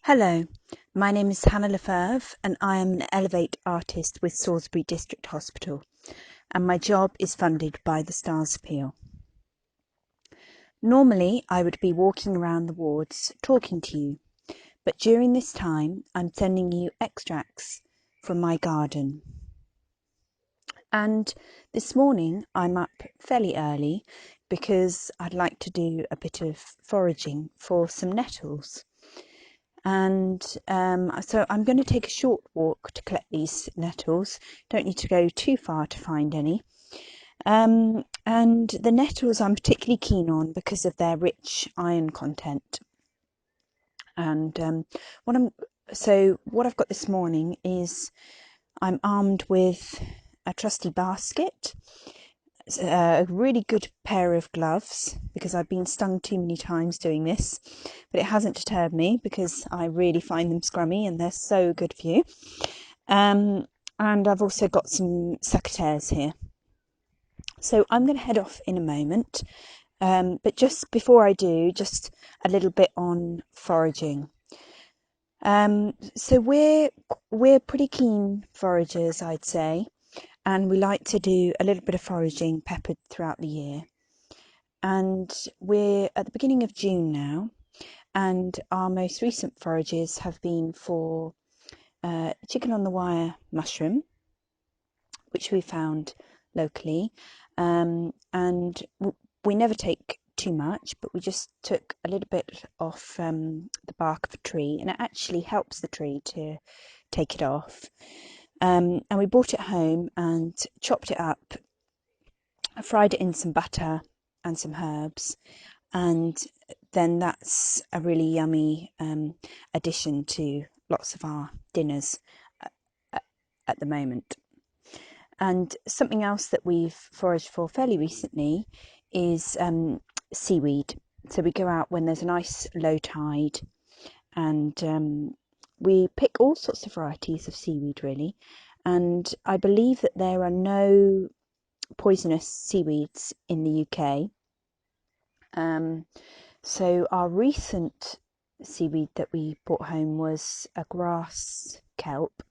Hello, my name is Hannah Lefeuvre and I am an Elevate artist with Salisbury District Hospital, and my job is funded by the Stars Appeal. Normally I would be walking around the wards talking to you, but during this time I'm sending you extracts from my garden. And this morning I'm up fairly early because I'd like to do a bit of foraging for some nettles. And so I'm going to take a short walk to collect these nettles. Don't need to go too far to find any. And the nettles I'm particularly keen on because of their rich iron content. And what I've got this morning is I'm armed with a trusty basket, a really good pair of gloves because I've been stung too many times doing this, but it hasn't deterred me because I really find them scrummy and they're so good for you. And I've also got some secateurs here. So I'm going to head off in a moment, but just before I do, just a little bit on foraging. So we're pretty keen foragers, I'd say, and we like to do a little bit of foraging peppered throughout the year. And we're at the beginning of June now, and our most recent forages have been for chicken on the wire mushroom, which we found locally, and we never take too much, but we just took a little bit off the bark of a tree, and it actually helps the tree to take it off. And we brought it home and chopped it up, fried it in some butter and some herbs, and then that's a really yummy addition to lots of our dinners at the moment. And something else that we've foraged for fairly recently is seaweed. So we go out when there's a nice low tide, and we pick all sorts of varieties of seaweed really, and I believe that there are no poisonous seaweeds in the UK. So our recent seaweed that we brought home was a grass kelp,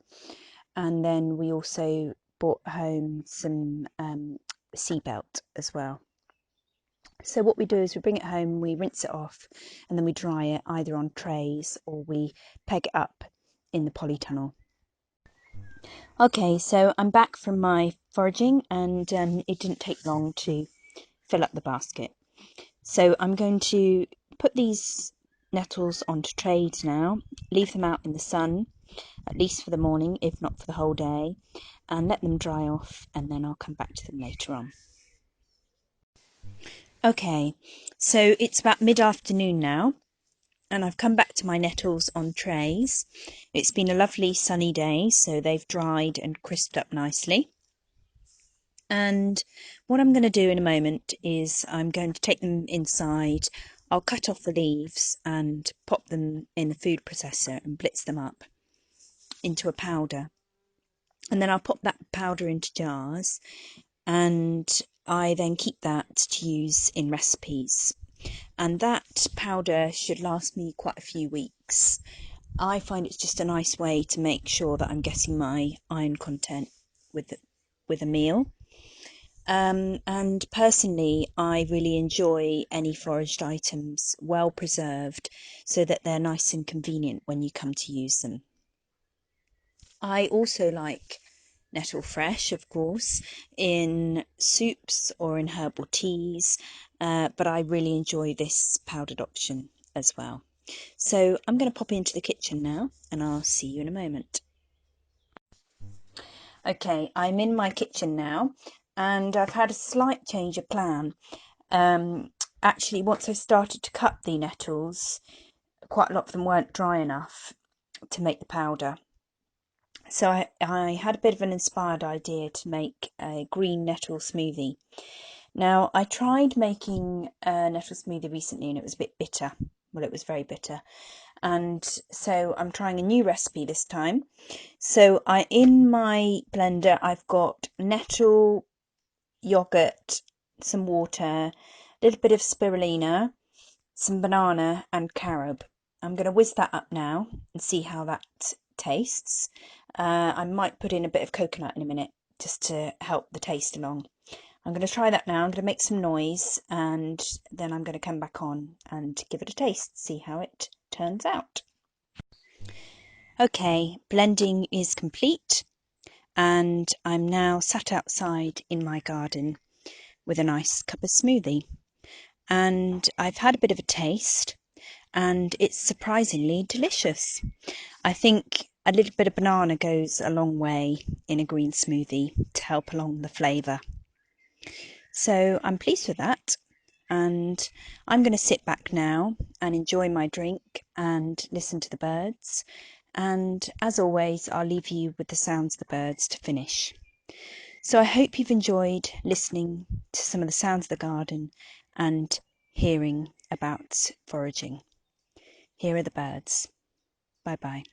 and then we also brought home some sea belt as well. So what we do is we bring it home, we rinse it off, and then we dry it either on trays or we peg it up in the polytunnel. Okay, so I'm back from my foraging, and it didn't take long to fill up the basket. So I'm going to put these nettles onto trays now, leave them out in the sun, at least for the morning, if not for the whole day, and let them dry off, and then I'll come back to them later on. Okay, so it's about mid-afternoon now, and I've come back to my nettles on trays. It's been a lovely sunny day, so they've dried and crisped up nicely. And what I'm going to do in a moment is I'm going to take them inside. I'll cut off the leaves and pop them in the food processor and blitz them up into a powder. And then I'll pop that powder into jars, and I then keep that to use in recipes. And that powder should last me quite a few weeks. I find it's just a nice way to make sure that I'm getting my iron content with a meal. And personally, I really enjoy any foraged items well preserved so that they're nice and convenient when you come to use them. I also like nettle fresh, of course, in soups or in herbal teas, but I really enjoy this powdered option as well. So I'm going to pop into the kitchen now, and I'll see you in a moment. Okay, I'm in my kitchen now, and I've had a slight change of plan. Actually, once I started to cut the nettles, quite a lot of them weren't dry enough to make the powder. So I had a bit of an inspired idea to make a green nettle smoothie. Now, I tried making a nettle smoothie recently and it was a bit bitter. Well, it was very bitter. And so I'm trying a new recipe this time. So in my blender, I've got nettle, yogurt, some water, a little bit of spirulina, some banana and carob. I'm going to whiz that up now and see how that tastes. I might put in a bit of coconut in a minute just to help the taste along. I'm going to try that now. I'm going to make some noise and then I'm going to come back on and give it a taste, see how it turns out. Okay, blending is complete and I'm now sat outside in my garden with a nice cup of smoothie. And I've had a bit of a taste and it's surprisingly delicious. I think a little bit of banana goes a long way in a green smoothie to help along the flavour. So I'm pleased with that, and I'm going to sit back now and enjoy my drink and listen to the birds. And as always, I'll leave you with the sounds of the birds to finish. So I hope you've enjoyed listening to some of the sounds of the garden and hearing about foraging. Here are the birds. Bye bye.